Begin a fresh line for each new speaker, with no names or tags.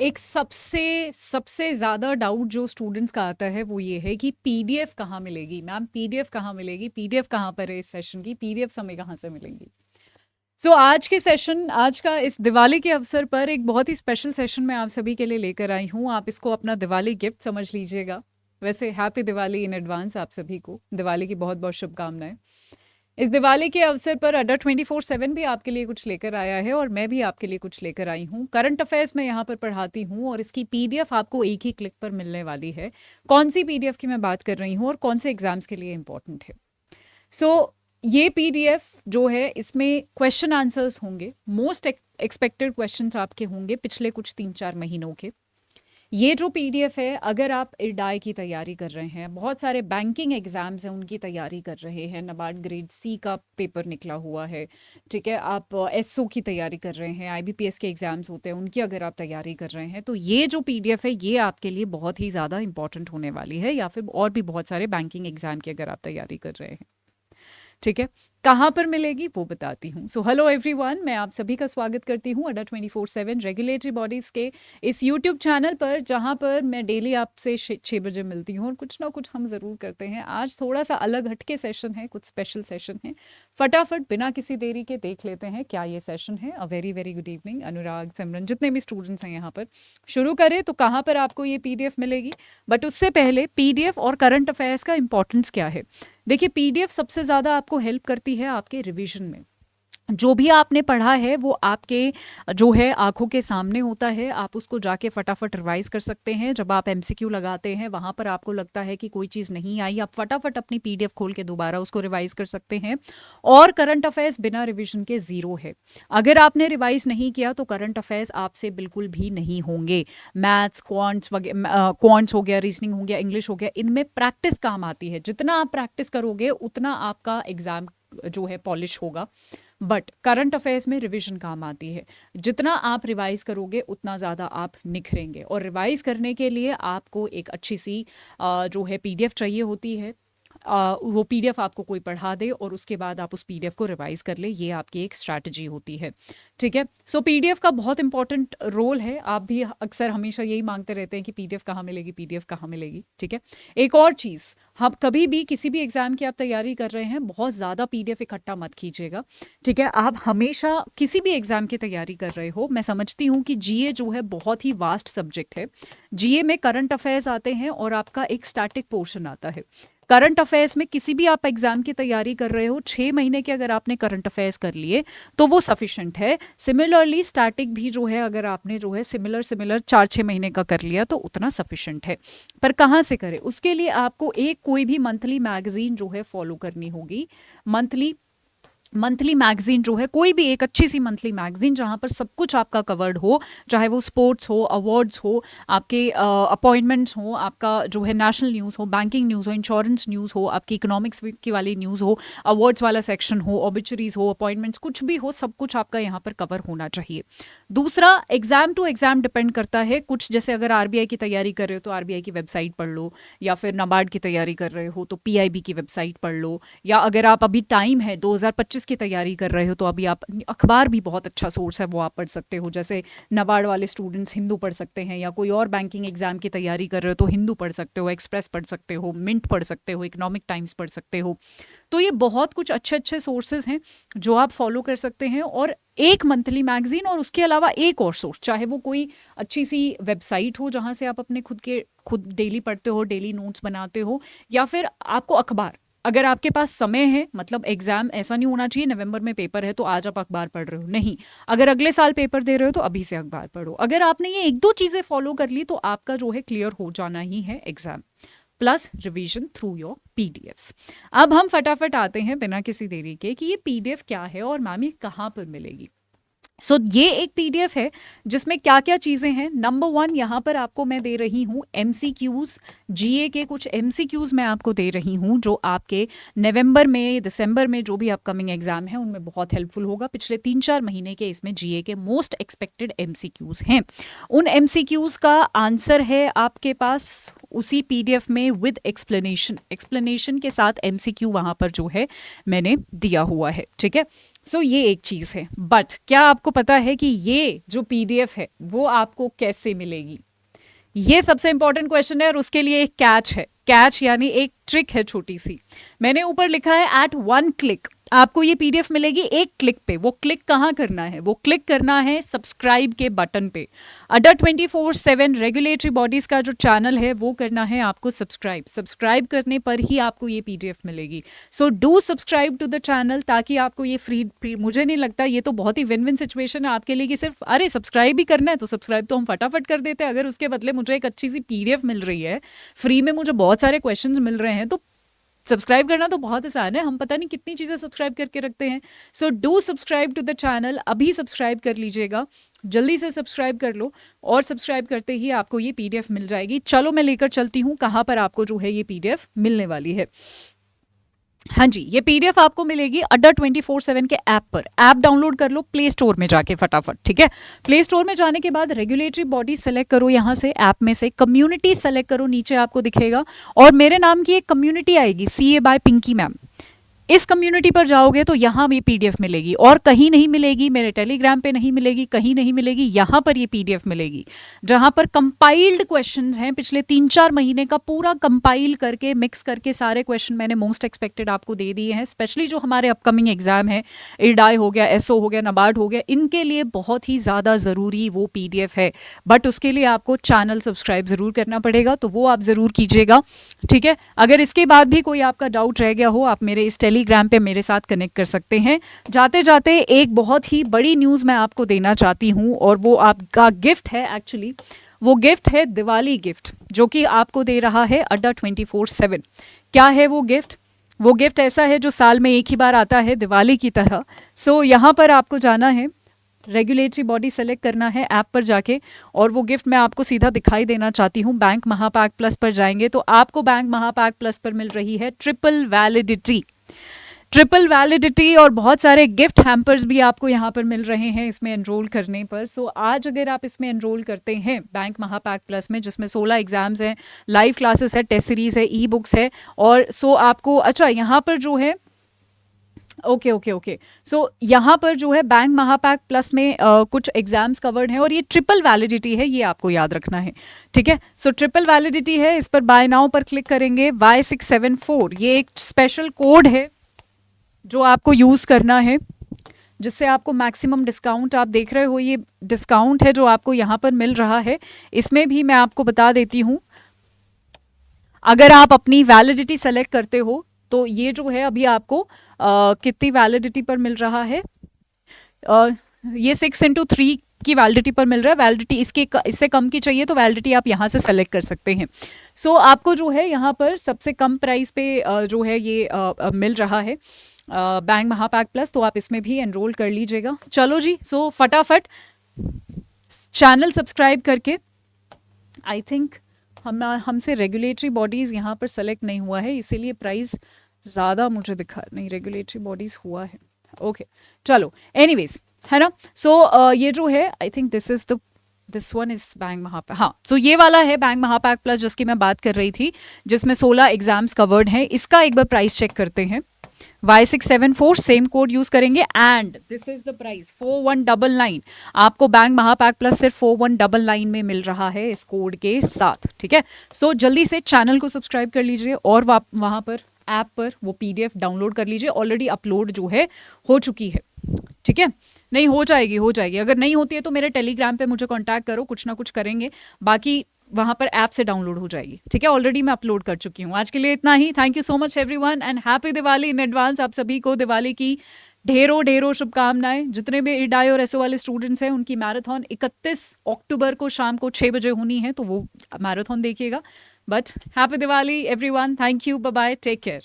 एक सबसे सबसे ज़्यादा डाउट जो स्टूडेंट्स का आता है वो ये है कि पीडीएफ कहाँ मिलेगी मैम, पीडीएफ कहाँ मिलेगी, पीडीएफ कहाँ पर है इस सेशन की, पीडीएफ हमें कहाँ से मिलेंगी। आज के सेशन, आज का इस दिवाली के अवसर पर एक बहुत ही स्पेशल सेशन मैं आप सभी के लिए लेकर आई हूँ। आप इसको अपना दिवाली गिफ्ट समझ लीजिएगा। वैसे हैप्पी दिवाली इन एडवांस आप सभी को, दिवाली की बहुत बहुत शुभकामनाएं। इस दिवाली के अवसर पर अड्डा 24/7 भी आपके लिए कुछ लेकर आया है और मैं भी आपके लिए कुछ लेकर आई हूँ। करंट अफेयर्स मैं यहाँ पर पढ़ाती हूँ और इसकी पीडीएफ आपको एक ही क्लिक पर मिलने वाली है। कौन सी पीडीएफ की मैं बात कर रही हूँ और कौन से एग्जाम्स के लिए इंपॉर्टेंट है। ये पीडीएफ जो है इसमें क्वेश्चन आंसर्स होंगे, मोस्ट एक्सपेक्टेड क्वेश्चंस आपके होंगे पिछले कुछ 3-4 महीनों के। ये जो पीडीएफ है, अगर आप इरडाई की तैयारी कर रहे हैं, बहुत सारे बैंकिंग एग्जाम्स हैं उनकी तैयारी कर रहे हैं, नाबार्ड ग्रेड सी का पेपर निकला हुआ है, ठीक है, आप एसओ की तैयारी कर रहे हैं, आईबीपीएस के एग्जाम्स होते हैं उनकी अगर आप तैयारी कर रहे हैं, तो ये जो पीडीएफ है ये आपके लिए बहुत ही ज़्यादा इंपॉर्टेंट होने वाली है। या फिर और भी बहुत सारे बैंकिंग एग्जाम की अगर आप तैयारी कर रहे हैं, ठीक है। कहाँ पर मिलेगी वो बताती हूँ। हेलो एवरीवन, मैं आप सभी का स्वागत करती हूँ अड्डा 24/7 रेगुलेटरी बॉडीज़ के इस यूट्यूब चैनल पर, जहाँ पर मैं डेली आपसे 6 बजे मिलती हूँ और कुछ ना कुछ हम ज़रूर करते हैं। आज थोड़ा सा अलग हटके सेशन है, कुछ स्पेशल सेशन है। फटाफट बिना किसी देरी के देख लेते हैं क्या ये सेशन है। A very very good evening Anurag, Simran, जितने भी स्टूडेंट्स हैं यहाँ पर। शुरू करें तो कहाँ पर आपको ये पीडीएफ मिलेगी, बट उससे पहले पीडीएफ और करंट अफेयर्स का इंपॉर्टेंस क्या है। देखिए, पीडीएफ सबसे ज़्यादा आपको हेल्प करती है आपके रिवीजन में। जो भी आपने पढ़ा है वो आपके जो है आंखों के सामने होता है, आप उसको जाके फटाफट रिवाइज कर सकते हैं। जब आप एमसीक्यू लगाते हैं वहाँ पर आपको लगता है कि कोई चीज़ नहीं आई, आप फटाफट अपनी पीडीएफ खोल के दोबारा उसको रिवाइज कर सकते हैं। और करंट अफेयर्स बिना रिवीजन के ज़ीरो है। अगर आपने रिवाइज नहीं किया तो करंट अफेयर्स आपसे बिल्कुल भी नहीं होंगे। मैथ्स, क्वांट्स हो गया, रीजनिंग हो गया, इंग्लिश हो गया, इनमें प्रैक्टिस काम आती है। जितना आप प्रैक्टिस करोगे उतना आपका एग्जाम जो है पॉलिश होगा। बट करंट अफेयर्स में रिवीजन काम आती है। जितना आप रिवाइज करोगे उतना ज़्यादा आप निखरेंगे। और रिवाइज करने के लिए आपको एक अच्छी सी जो है पीडीएफ चाहिए होती है। वो पीडीएफ आपको कोई पढ़ा दे और उसके बाद आप उस पीडीएफ को रिवाइज कर ले, ये आपकी एक स्ट्रैटेजी होती है, ठीक है। पीडीएफ का बहुत इंपॉर्टेंट रोल है। आप भी अक्सर हमेशा यही मांगते रहते हैं कि पीडीएफ कहाँ मिलेगी, पीडीएफ कहाँ मिलेगी, ठीक है। एक और चीज़, हम कभी भी किसी भी एग्जाम की आप तैयारी कर रहे हैं, बहुत ज़्यादा पीडीएफ इकट्ठा मत कीजिएगा, ठीक है। आप हमेशा किसी भी एग्जाम की तैयारी कर रहे हो, मैं समझती हूँ कि जीए जो है बहुत ही वास्ट सब्जेक्ट है। जीए में करंट अफेयर्स आते हैं और आपका एक स्टैटिक पोर्शन आता है। करंट अफेयर्स में किसी भी आप एग्जाम की तैयारी कर रहे हो, 6 महीने के अगर आपने करंट अफेयर्स कर लिए तो वो सफिशेंट है। सिमिलरली स्टैटिक भी जो है, अगर आपने जो है सिमिलर 4-6 महीने का कर लिया तो उतना सफिशेंट है। पर कहाँ से करें, उसके लिए आपको एक कोई भी मंथली मैगजीन जो है फॉलो करनी होगी। मंथली मैगजीन जो है, कोई भी एक अच्छी सी मंथली मैगजीन जहाँ पर सब कुछ आपका कवर्ड हो, चाहे वो स्पोर्ट्स हो, अवार्ड्स हो, आपके अपॉइंटमेंट्स हो, आपका जो है नेशनल न्यूज़ हो, बैंकिंग न्यूज़ हो, इंश्योरेंस न्यूज़ हो, आपकी इकोनॉमिक्स की वाली न्यूज़ हो, अवार्ड्स वाला सेक्शन हो, ऑबिचुरीज हो, अपॉइंटमेंट्स कुछ भी हो, सब कुछ आपका यहाँ पर कवर होना चाहिए। दूसरा, एग्जाम टू एग्जाम डिपेंड करता है। कुछ जैसे अगर आरबीआई की तैयारी कर रहे हो तो आरबीआई की वेबसाइट पढ़ लो, या फिर नाबार्ड की तैयारी कर रहे हो तो पीआईबी की वेबसाइट पढ़ लो, या अगर आप अभी टाइम है 2025 की तैयारी कर रहे हो तो अभी आप अखबार भी बहुत अच्छा सोर्स है, वो आप पढ़ सकते हो। जैसे नाबार्ड वाले स्टूडेंट्स हिंदू पढ़ सकते हैं, या कोई और बैंकिंग एग्जाम की तैयारी कर रहे हो तो हिंदू पढ़ सकते हो, एक्सप्रेस पढ़ सकते हो, मिंट पढ़ सकते हो, इकोनॉमिक टाइम्स पढ़ सकते हो। तो ये बहुत कुछ अच्छे अच्छे सोर्सेज हैं जो आप फॉलो कर सकते हैं। और एक मंथली मैगजीन और उसके अलावा एक और सोर्स, चाहे वो कोई अच्छी सी वेबसाइट हो जहाँ से आप अपने खुद डेली पढ़ते हो, डेली नोट्स बनाते हो, या फिर आपको अखबार, अगर आपके पास समय है, मतलब एग्जाम ऐसा नहीं होना चाहिए नवंबर में पेपर है तो आज आप अखबार पढ़ रहे हो, नहीं। अगर अगले साल पेपर दे रहे हो तो अभी से अखबार पढ़ो। अगर आपने ये 1-2 चीज़ें फॉलो कर ली तो आपका जो है क्लियर हो जाना ही है exam, plus revision through your PDFs. अब हम फटाफट आते हैं बिना किसी देरी के कि ये पीडीएफ क्या है और मैम ये कहाँ पर मिलेगी। ये एक पीडीएफ है जिसमें क्या क्या चीज़ें हैं। नंबर 1, यहाँ पर आपको मैं दे रही हूँ एमसीक्यूज़, जीए के कुछ एमसीक्यूज़ मैं आपको दे रही हूँ जो आपके नवंबर में, दिसंबर में जो भी अपकमिंग एग्जाम है उनमें बहुत हेल्पफुल होगा। पिछले 3-4 महीने के इसमें जीए के मोस्ट एक्सपेक्टेड एमसीक्यूज़ हैं। उन एमसीक्यूज़ का आंसर है आपके पास उसी पीडीएफ में विद एक्सप्लेनेशन के साथ एमसीक्यू वहाँ पर जो है मैंने दिया हुआ है, ठीक है। सो ये एक चीज़ है। बट क्या आपको पता है कि ये जो पीडीएफ है वो आपको कैसे मिलेगी? ये सबसे इंपॉर्टेंट क्वेश्चन है और उसके लिए एक कैच है। कैच यानी एक ट्रिक है छोटी सी। मैंने ऊपर लिखा है एट वन क्लिक आपको ये पीडीएफ मिलेगी, एक क्लिक पे। वो क्लिक कहाँ करना है? वो क्लिक करना है सब्सक्राइब के बटन पे। अडर 24/7 रेगुलेटरी बॉडीज का जो चैनल है वो करना है आपको सब्सक्राइब। सब्सक्राइब करने पर ही आपको ये पीडीएफ मिलेगी। So do subscribe to the channel ताकि आपको ये फ्री मुझे नहीं लगता ये तो बहुत ही विन विन सिचुएशन है आपके लिए कि सिर्फ अरे सब्सक्राइब ही करना है तो सब्सक्राइब तो हम फटाफट कर देते हैं। अगर उसके बदले मुझे एक अच्छी सी पीडीएफ मिल रही है, फ्री में मुझे बहुत सारे क्वेश्चंस मिल रहे हैं, तो सब्सक्राइब करना तो बहुत आसान है। हम पता नहीं कितनी चीज़ें सब्सक्राइब करके रखते हैं। So do subscribe to the channel. अभी सब्सक्राइब कर लीजिएगा, जल्दी से सब्सक्राइब कर लो और सब्सक्राइब करते ही आपको ये पीडीएफ मिल जाएगी। चलो मैं लेकर चलती हूँ कहाँ पर आपको जो है ये पीडीएफ मिलने वाली है। हाँ जी, ये पीडीएफ आपको मिलेगी अड्डा 24/7 के ऐप पर। ऐप डाउनलोड कर लो प्ले स्टोर में जाके फटाफट, ठीक है। प्ले स्टोर में जाने के बाद रेगुलेटरी बॉडी सेलेक्ट करो, यहाँ से ऐप में से कम्युनिटी सेलेक्ट करो, नीचे आपको दिखेगा और मेरे नाम की एक कम्युनिटी आएगी, सीए बाय पिंकी मैम। इस कम्युनिटी पर जाओगे तो यहाँ ये पीडीएफ मिलेगी और कहीं नहीं मिलेगी, मेरे टेलीग्राम पे नहीं मिलेगी, कहीं नहीं मिलेगी, यहाँ पर ये पीडीएफ मिलेगी जहाँ पर कंपाइल्ड क्वेश्चंस हैं पिछले 3-4 महीने का पूरा कंपाइल करके मिक्स करके सारे क्वेश्चन मैंने मोस्ट एक्सपेक्टेड आपको दे दिए हैं। स्पेशली जो हमारे अपकमिंग एग्जाम है, इरडाई हो गया, एसओ हो गया, नाबार्ड हो गया, इनके लिए बहुत ही ज़्यादा ज़रूरी वो पीडीएफ है। बट उसके लिए आपको चैनल सब्सक्राइब ज़रूर करना पड़ेगा, तो वो आप ज़रूर कीजिएगा, ठीक है। अगर इसके बाद भी कोई आपका डाउट रह गया हो, आप मेरे इस टेलीग्राम पे मेरे साथ कनेक्ट कर सकते हैं। जाते जाते एक बहुत ही बड़ी न्यूज़ मैं आपको देना चाहती हूँ और वो आपका गिफ्ट है। एक्चुअली वो गिफ्ट है दिवाली गिफ्ट, जो कि आपको दे रहा है अड्डा 24/7। क्या है वो गिफ्ट? वो गिफ्ट ऐसा है जो साल में एक ही बार आता है, दिवाली की तरह। सो यहाँ पर आपको जाना है, रेगुलेटरी बॉडी सेलेक्ट करना है ऐप पर जाके, और वो गिफ्ट मैं आपको सीधा दिखाई देना चाहती हूँ। बैंक महापैक प्लस पर जाएंगे तो आपको बैंक महापैक प्लस पर मिल रही है ट्रिपल वैलिडिटी और बहुत सारे गिफ्ट हैम्पर्स भी आपको यहाँ पर मिल रहे हैं इसमें एनरोल करने पर। सो आज अगर आप इसमें एनरोल करते हैं बैंक महापैक प्लस में, जिसमें 16 एग्जाम्स हैं, लाइव क्लासेस है, टेस्ट सीरीज है, ई बुक्स है, और सो आपको अच्छा यहाँ पर जो है ओके सो यहाँ पर जो है बैंक महापैक प्लस में कुछ एग्जाम्स कवर्ड हैं और ये ट्रिपल वैलिडिटी है, ये आपको याद रखना है, ठीक है। सो ट्रिपल वैलिडिटी है, इस पर बाय नाउ पर क्लिक करेंगे। Y674 ये एक स्पेशल कोड है जो आपको यूज़ करना है, जिससे आपको मैक्सिमम डिस्काउंट, आप देख रहे हो ये डिस्काउंट है जो आपको यहाँ पर मिल रहा है। इसमें भी मैं आपको बता देती हूँ, अगर आप अपनी वैलिडिटी सेलेक्ट करते हो तो ये जो है अभी आपको कितनी वैलिडिटी पर मिल रहा है, ये 6x3 की वैलिडिटी पर मिल रहा है। वैलिडिटी इससे कम की चाहिए तो वैलिडिटी आप यहाँ से सेलेक्ट कर सकते हैं। सो आपको जो है यहाँ पर सबसे कम प्राइस पे जो है ये मिल रहा है बैंक महापैक प्लस, तो आप इसमें भी एनरोल कर लीजिएगा। चलो जी, सो फटाफट चैनल सब्सक्राइब करके, आई थिंक हमसे रेगुलेटरी बॉडीज़ यहाँ पर सेलेक्ट नहीं हुआ है, इसीलिए प्राइस ज़्यादा मुझे दिखा नहीं, रेगुलेटरी बॉडीज़ हुआ है। ओके चलो, एनीवेज है ना। सो ये जो है I think this one is bank महापैक, हाँ। सो ये वाला है बैंक महापैक प्लस जिसकी मैं बात कर रही थी, जिसमें 16 एग्जाम्स कवर्ड हैं। इसका एक बार प्राइस चेक करते हैं। Y674 सेम कोड यूज करेंगे and this is the price 4199। आपको बैंक महापैक प्लस सिर्फ 4199 में मिल रहा है इस कोड के साथ, ठीक है। सो जल्दी से चैनल को सब्सक्राइब कर लीजिए और वहाँ पर ऐप पर वो पीडीएफ डाउनलोड कर लीजिए। ऑलरेडी अपलोड जो है हो चुकी है, ठीक है। नहीं हो जाएगी, अगर नहीं होती है तो मेरे टेलीग्राम पे मुझे कांटेक्ट करो, कुछ ना कुछ करेंगे, बाकी वहाँ पर ऐप से डाउनलोड हो जाएगी, ठीक है। ऑलरेडी मैं अपलोड कर चुकी हूँ। आज के लिए इतना ही। Thank you so much everyone and happy Diwali in advance. आप सभी को दिवाली की ढेरों शुभकामनाएं। जितने भी इडाई और एसओ वाले स्टूडेंट्स हैं उनकी मैराथन 31 अक्टूबर को शाम को 6 बजे होनी है, तो वो मैराथन देखिएगा। But happy Diwali everyone, thank you, bye bye, take care.